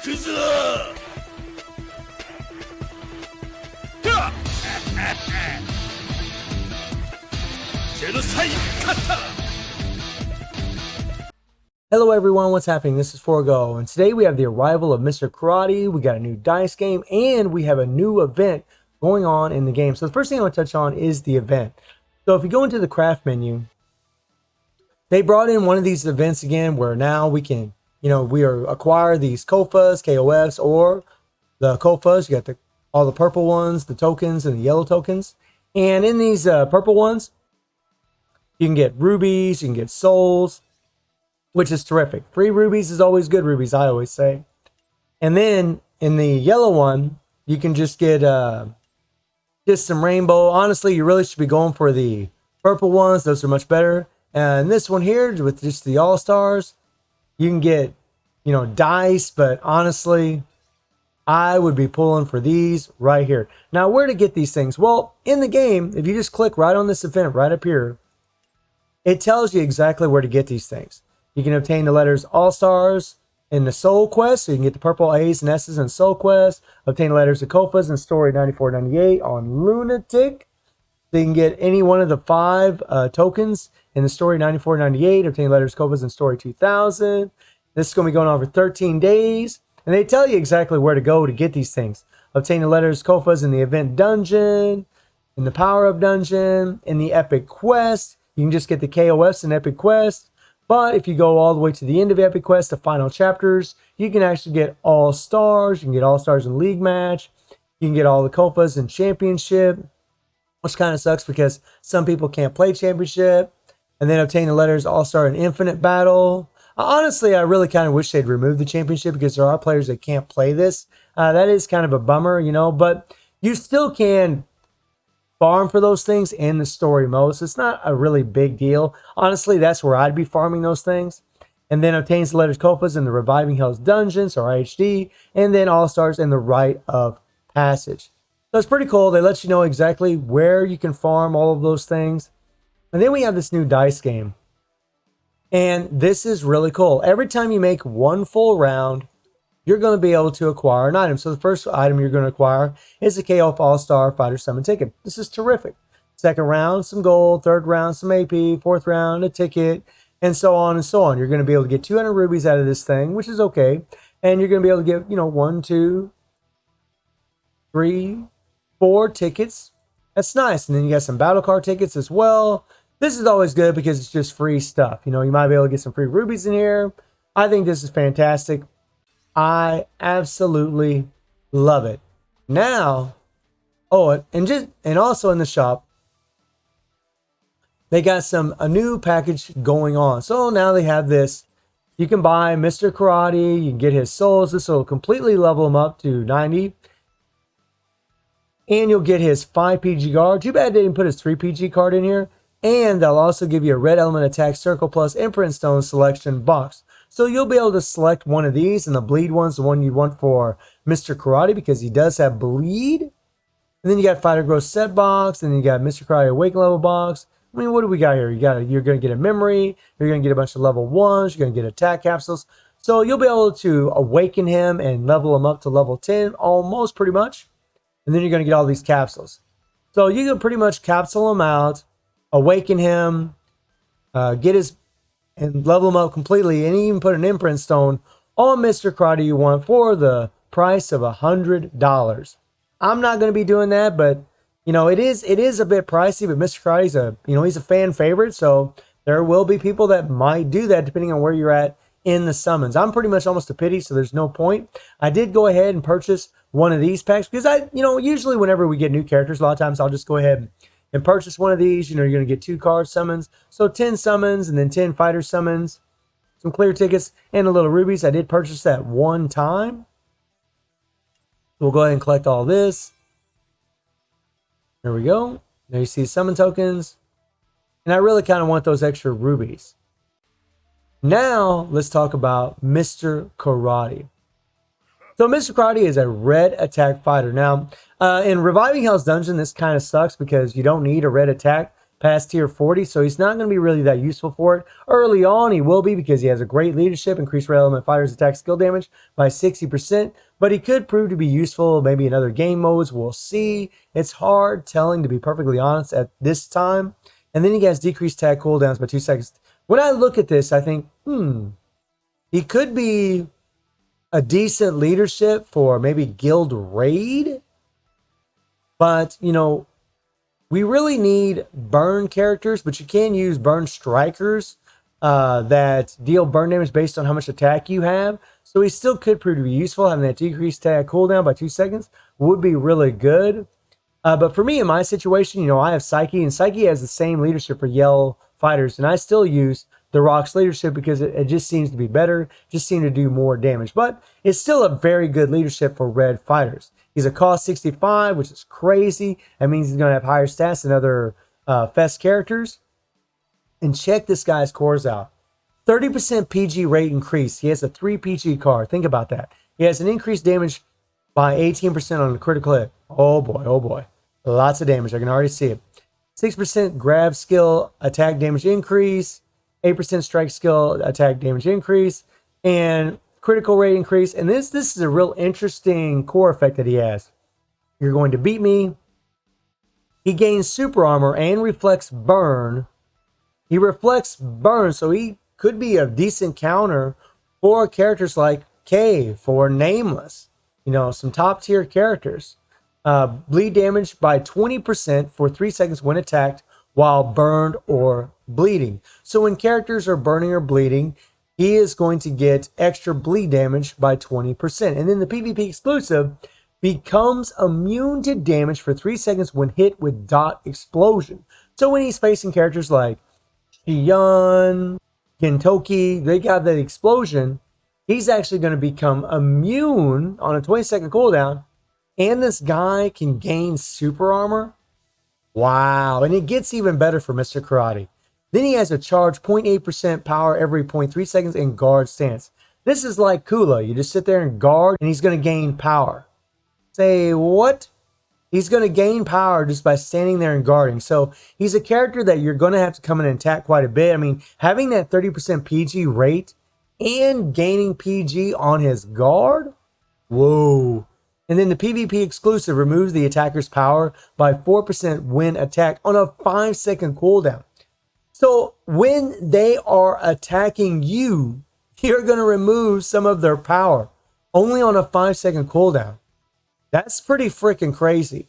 くぞ。Genocide Kata! Hello everyone, what's happening? This is Forgo, and today we have the arrival of Mr. Karate. We got a new dice game, and we have a new event going on in the game. So the first thing I want to touch on is the event. So if you go into the craft menu, they brought in one of these events again where now we can, acquire these KOFAs, KOFs, or the KOFAs. You got all the purple ones, the tokens, and the yellow tokens. And in these purple ones, you can get rubies, you can get souls, which is terrific. Free rubies is always good rubies, I always say. And then in the yellow one, you can just get just some rainbow. Honestly, you really should be going for the purple ones. Those are much better. And this one here with just the all-stars, you can get, dice, but honestly, I would be pulling for these right here. Now, where to get these things? Well, in the game, if you just click right on this event right up here, it tells you exactly where to get these things. You can obtain the letters All-Stars in the Soul Quest, so you can get the purple A's and S's in Soul Quest. Obtain the letters of KOFAs in Story 9498 on Lunatic. So you can get any one of the 5 tokens in the Story 9498. Obtain letters KOFAs in Story 2000. This is going to be going on for 13 days. And they tell you exactly where to go to get these things. Obtain the letters KOFAs in the Event Dungeon, in the Power Up Dungeon, in the Epic Quest. You can just get the KOFs in Epic Quest. But if you go all the way to the end of Epic Quest, the final chapters, you can actually get All-Stars. You can get All-Stars in League Match. You can get all the KOFAs in Championship, which kind of sucks because some people can't play Championship. And then obtain the letters All-Star in Infinite Battle. Honestly, I really kind of wish they'd remove the Championship because there are players that can't play this. That is kind of a bummer, but you still can farm for those things in the story mode, so it's not a really big deal. Honestly, that's where I'd be farming those things. And then obtains the letters KOFAs in the Reviving Hells Dungeons, or IHD, and then All-Stars in the Rite of Passage. So it's pretty cool. They let you know exactly where you can farm all of those things. And then we have this new dice game. And this is really cool. Every time you make one full round, you're going to be able to acquire an item. So the first item you're going to acquire is a KOF All-Star Fighter Summon ticket. This is terrific. Second round, some gold. Third round, some AP. Fourth round, a ticket. And so on and so on. You're going to be able to get 200 rubies out of this thing, which is okay. And you're going to be able to get, 1, 2, 3, 4 tickets. That's nice. And then you got some battle card tickets as well. This is always good because it's just free stuff. You might be able to get some free rubies in here. I think this is fantastic. I absolutely love it. Now, and also in the shop, they got a new package going on. So now they have this. You can buy Mr. Karate. You can get his souls. This will completely level him up to 90. And you'll get his 5 PG card. Too bad they didn't put his 3 PG card in here. And they'll also give you a red element attack circle plus imprint stone selection box. So you'll be able to select one of these, and the bleed one's the one you want for Mr. Karate because he does have bleed. And then you got Fighter Growth set box, and then you got Mr. Karate Awaken level box. I mean, what do we got here? You're going to get a memory, you're going to get a bunch of level 1s, you're going to get attack capsules. So you'll be able to awaken him and level him up to level 10, almost pretty much. And then you're going to get all these capsules. So you can pretty much capsule him out, awaken him, and level him up completely, and even put an imprint stone on Mr. Karate you want for the price of $100. I'm not going to be doing that, but it is a bit pricey. But Mr. Karate's he's a fan favorite, so there will be people that might do that depending on where you're at in the summons. I'm pretty much almost a pity, so there's no point. I did go ahead and purchase one of these packs because usually whenever we get new characters, a lot of times I'll just go ahead and purchase one of these. You're going to get 2 card summons. So 10 summons and then 10 fighter summons. Some clear tickets and a little rubies. I did purchase that one time. We'll go ahead and collect all this. There we go. There you see summon tokens. And I really kind of want those extra rubies. Now, let's talk about Mr. Karate. So Mr. Karate is a red attack fighter. Now, in Reviving Hell's Dungeon, this kind of sucks because you don't need a red attack past tier 40, so he's not going to be really that useful for it. Early on, he will be because he has a great leadership, increased red element fighters attack skill damage by 60%, but he could prove to be useful maybe in other game modes. We'll see. It's hard telling, to be perfectly honest, at this time. And then he has decreased attack cooldowns by 2 seconds. When I look at this, I think, he could be a decent leadership for maybe guild raid. But, you know, we really need burn characters, but you can use burn strikers that deal burn damage based on how much attack you have. So he still could prove to be useful. Having that decreased attack cooldown by 2 seconds would be really good. But for me, in my situation, you know, I have Psyche, and Psyche has the same leadership for Yell fighters, and I still use the Rock's leadership because it just seems to be better, just seem to do more damage. But it's still a very good leadership for red fighters. He's a cost 65, which is crazy. That means he's going to have higher stats than other Fest characters. And check this guy's cores out. 30% PG rate increase. He has a 3 PG card. Think about that. He has an increased damage by 18% on a critical hit. Oh boy, oh boy. Lots of damage. I can already see it. 6% grab skill attack damage increase. 8% strike skill attack damage increase. And critical rate increase. And this is a real interesting core effect that he has. You're going to beat me. He gains super armor and reflects burn. He reflects burn, so he could be a decent counter for characters like Cave, for Nameless. You know, some top tier characters. Bleed damage by 20% for 3 seconds when attacked while burned or bleeding. So when characters are burning or bleeding, he is going to get extra bleed damage by 20%. And then the PvP exclusive becomes immune to damage for 3 seconds when hit with dot explosion. So when he's facing characters like Shion, Gintoki, they got that explosion, he's actually going to become immune on a 20-second cooldown. And this guy can gain super armor. Wow. And it gets even better for Mr. Karate. Then he has a charge 0.8% power every 0.3 seconds in guard stance. This is like Kula. You just sit there and guard, and he's going to gain power. Say what? He's going to gain power just by standing there and guarding. So he's a character that you're going to have to come in and attack quite a bit. I mean, having that 30% PG rate and gaining PG on his guard? Whoa. And then the PvP exclusive removes the attacker's power by 4% when attacked on a 5-second cooldown. So when they are attacking you, you're going to remove some of their power only on a 5-second cooldown. That's pretty freaking crazy.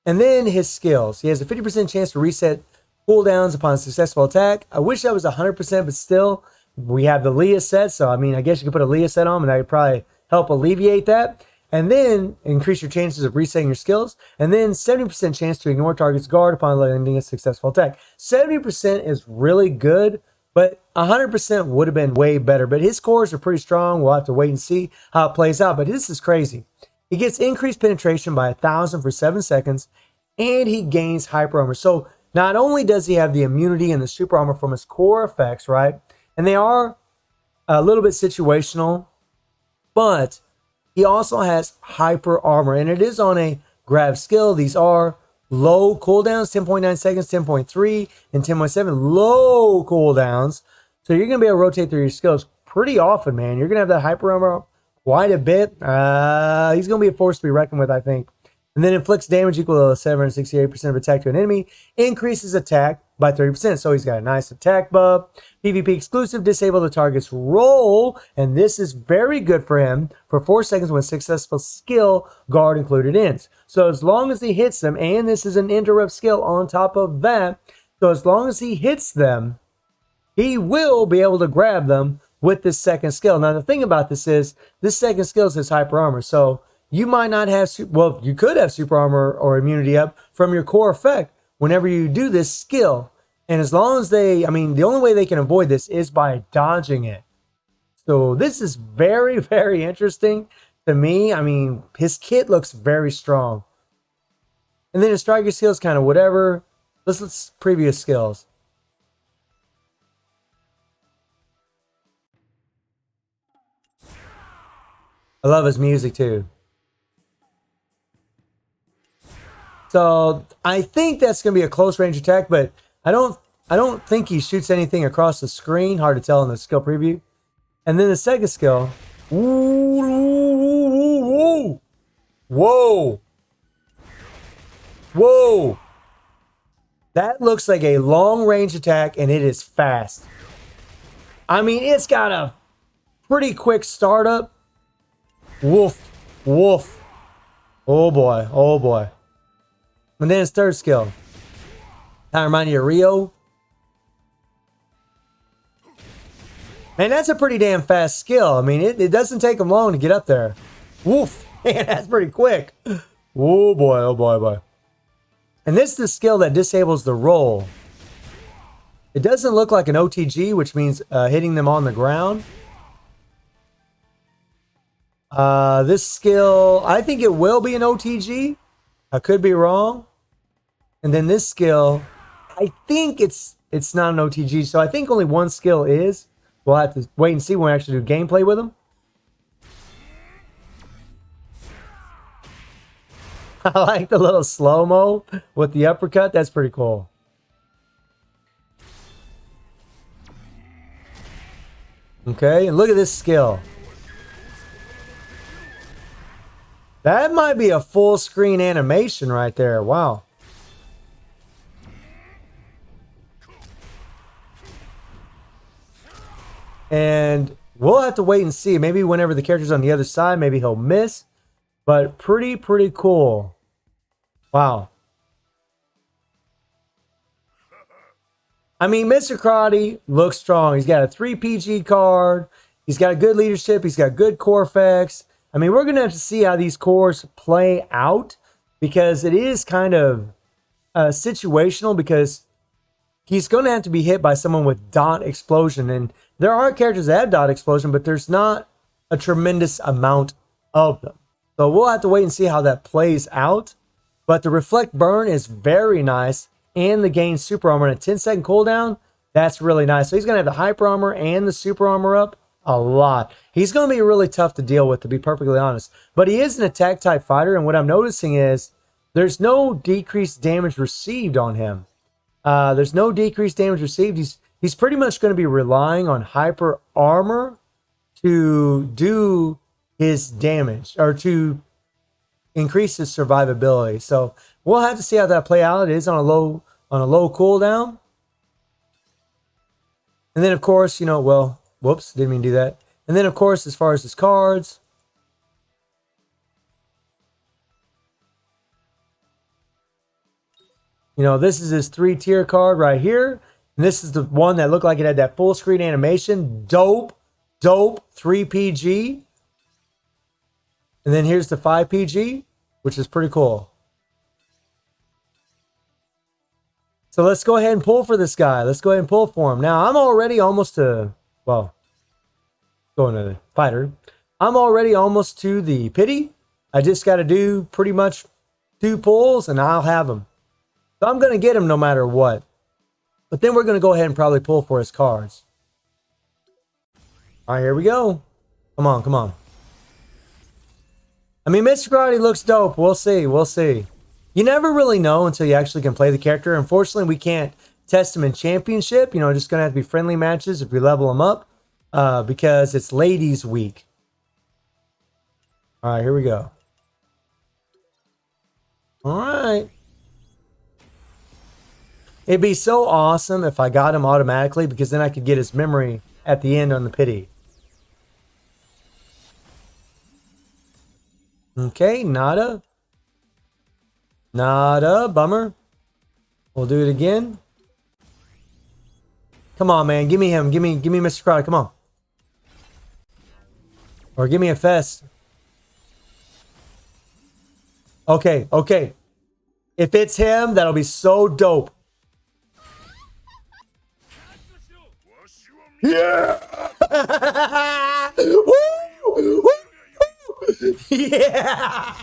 And then his skills. He has a 50% chance to reset cooldowns upon successful attack. I wish that was 100%, but still, we have the Leah set. So, I mean, I guess you could put a Leah set on, and that would probably help alleviate that. And then increase your chances of resetting your skills. And then 70% chance to ignore target's guard upon landing a successful attack. 70% is really good, but 100% would have been way better. But his cores are pretty strong. We'll have to wait and see how it plays out. But this is crazy. He gets increased penetration by 1,000 for 7 seconds. And he gains hyper armor. So not only does he have the immunity and the super armor from his core effects, right? And they are a little bit situational, but he also has hyper armor, and it is on a grab skill. These are low cooldowns, 10.9 seconds, 10.3, and 10.7. Low cooldowns. So you're going to be able to rotate through your skills pretty often, man. You're going to have that hyper armor quite a bit. He's going to be a force to be reckoned with, I think. And then inflicts damage equal to 768% of attack to an enemy. Increases attack by 30%. So he's got a nice attack buff. PvP exclusive, disable the target's roll. And this is very good for him for 4 seconds when successful skill guard included ends. So as long as he hits them, and this is an interrupt skill on top of that. So as long as he hits them, he will be able to grab them with this second skill. Now the thing about this is, this second skill is his hyper armor. So you might not have, well, you could have super armor or immunity up from your core effect whenever you do this skill. And as long as they, I mean, the only way they can avoid this is by dodging it. So this is very, very interesting to me. I mean, his kit looks very strong. And then his striker skills kind of whatever. Let's preview his skills. I love his music too. So I think that's going to be a close range attack, but I don't think he shoots anything across the screen. Hard to tell in the skill preview. And then the second skill. Whoa! Whoa! Whoa! That looks like a long range attack, and it is fast. I mean, it's got a pretty quick startup. Woof. Woof. Oh boy. Oh boy. And then his third skill. Kind of remind you of Rio. Man, that's a pretty damn fast skill. I mean, it doesn't take him long to get up there. Woof. Man, that's pretty quick. Oh boy. Oh boy. Oh boy. And this is the skill that disables the roll. It doesn't look like an OTG, which means hitting them on the ground. This skill, I think it will be an OTG. I could be wrong. And then this skill, I think it's not an OTG. So I think only one skill is. We'll have to wait and see when we actually do gameplay with them. I like the little slow-mo with the uppercut. That's pretty cool. Okay, and look at this skill. That might be a full screen animation right there. Wow. And we'll have to wait and see. Maybe whenever the character's on the other side, maybe he'll miss. But pretty cool. Wow. I mean, Mr. Karate looks strong. He's got a 3 PG card. He's got a good leadership. He's got good core effects. I mean, we're going to have to see how these cores play out because it is kind of situational because he's going to have to be hit by someone with dot explosion. And there are characters that have dot explosion, but there's not a tremendous amount of them. So we'll have to wait and see how that plays out. But the reflect burn is very nice. And the gain super armor and a 10-second cooldown, that's really nice. So he's going to have the hyper armor and the super armor up a lot. He's going to be really tough to deal with, to be perfectly honest. But he is an attack type fighter. And what I'm noticing is there's no decreased damage received on him. There's no decreased damage received. He's pretty much going to be relying on hyper armor to do his damage or to increase his survivability. So we'll have to see how that play out. It is on a low cooldown. And then of course, you know, well, whoops, didn't mean to do that. And then of course, as far as his cards, you know, this is his 3-tier card right here. And this is the one that looked like it had that full screen animation. Dope 3 PG. And then here's the 5 PG, which is pretty cool. So let's go ahead and pull for this guy. Let's go ahead and pull for him. Now, I'm already almost to, well, going to the fighter. I'm already almost to the pity. I just got to do pretty much 2 pulls and I'll have him. So I'm going to get him no matter what. But then we're going to go ahead and probably pull for his cards. All right, here we go. Come on, come on. I mean, Mr. Karate looks dope. We'll see. We'll see. You never really know until you actually can play the character. Unfortunately, we can't test him in championship. You know, just going to have to be friendly matches if we level him up because it's ladies week. All right, here we go. All right. It'd be so awesome if I got him automatically because then I could get his memory at the end on the pity. Okay, nada. Nada, bummer. We'll do it again. Come on, man. Give me him. Give me Mr. Karate. Come on. Or give me a fest. Okay, okay. If it's him, that'll be so dope. Yeah! Woo! Woo! Yeah!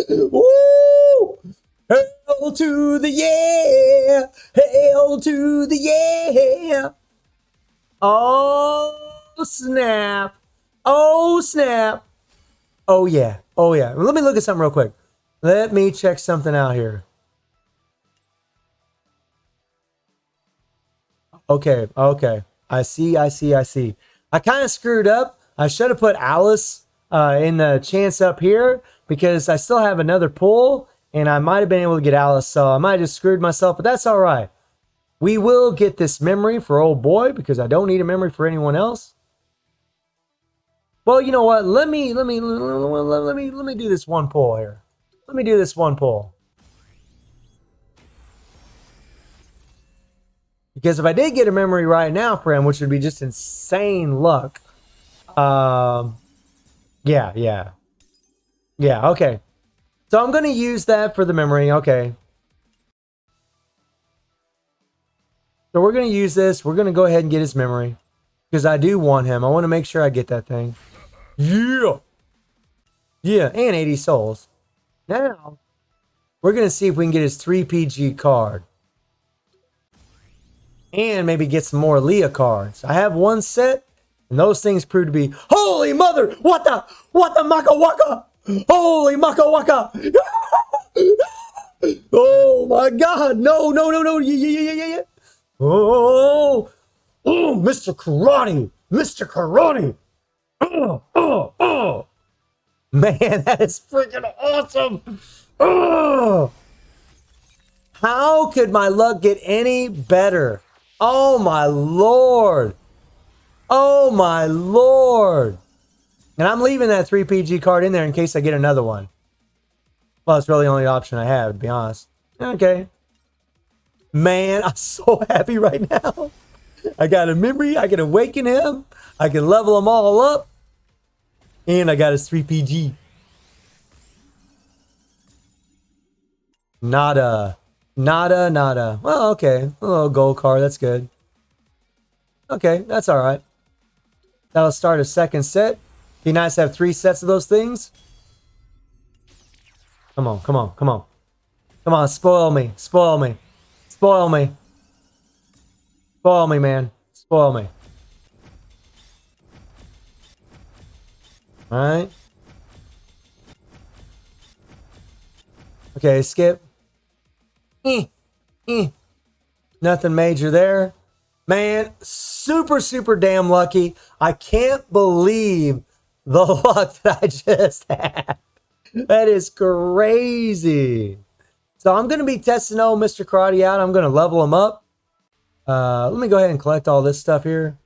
Woo! Hail to the yeah! Hail to the yeah! Oh, snap! Oh, snap! Oh, yeah. Oh, yeah. Let me look at something real quick. Let me check something out here. Okay, okay. I see, I see, I see. I kind of screwed up. I should have put Alice in the chance up here because I still have another pull and I might have been able to get Alice. So I might have just screwed myself, but that's all right. We will get this memory for old boy because I don't need a memory for anyone else. Well, you know what? Let me do this one pull here. Let me do this one pull. Because if I did get a memory right now for him, which would be just insane luck. Yeah, okay. So I'm going to use that for the memory. Okay. So we're going to use this. We're going to go ahead and get his memory. Because I do want him. I want to make sure I get that thing. Yeah. Yeah, and 80 souls. Now, we're going to see if we can get his 3PG card. And maybe get some more Leah cards. I have one set, and those things prove to be, holy mother, what the maka waka? Holy maka waka. Oh my God, no, yeah. Oh, Mr. Karate, Mr. Karate. Oh. Man, that is freaking awesome. Oh. How could my luck get any better? Oh my Lord. Oh my Lord. And I'm leaving that 3PG card in there in case I get another one. Well, it's really the only option I have, to be honest. Okay. Man, I'm so happy right now. I got a memory. I can awaken him. I can level them all up. And I got his 3PG. Nada. Well, okay. A little gold card. That's good. Okay, that's all right. That'll start a second set. Be nice to have 3 sets of those things. Come on. Come on, spoil me. Spoil me, man. Spoil me. All right. Okay, skip. Nothing major there. Man, super damn lucky. I can't believe the luck that I just had. That is crazy. So I'm going to be testing old Mr. Karate out. I'm going to level him up. Let me go ahead and collect all this stuff here.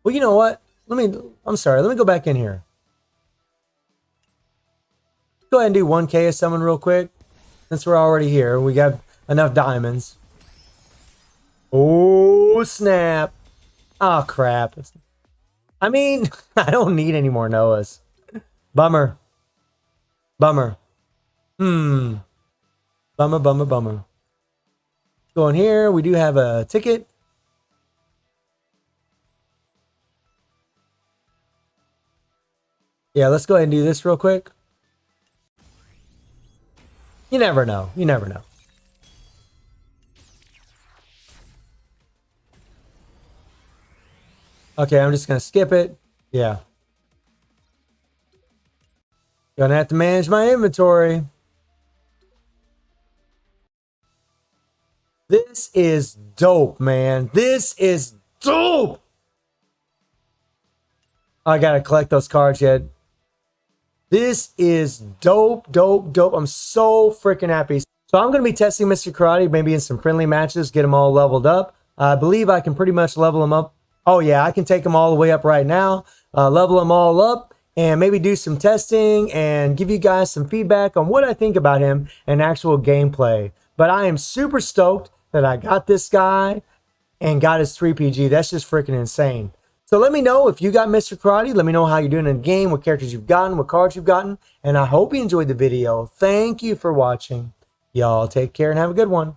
Well, you know what? I'm sorry. Let me go back in here. Go ahead and do 1K of someone real quick. Since we're already here, we got enough diamonds. Oh, snap. Oh, crap. I mean, I don't need any more Noahs. Bummer. Bummer. Bummer. Go in here. We do have a ticket. Yeah, let's go ahead and do this real quick. You never know. You never know. Okay, I'm just going to skip it. Yeah. Gonna have to manage my inventory. This is dope, man. This is dope. I gotta collect those cards yet. This is dope. I'm so freaking happy. So I'm going to be testing Mr. Karate, maybe in some friendly matches, get them all leveled up. I believe I can pretty much level them up. Oh yeah, I can take them all the way up right now, level them all up, and maybe do some testing and give you guys some feedback on what I think about him and actual gameplay. But I am super stoked that I got this guy and got his 3PG. That's just freaking insane. So let me know if you got Mr. Karate. Let me know how you're doing in the game, what characters you've gotten, what cards you've gotten. And I hope you enjoyed the video. Thank you for watching. Y'all take care and have a good one.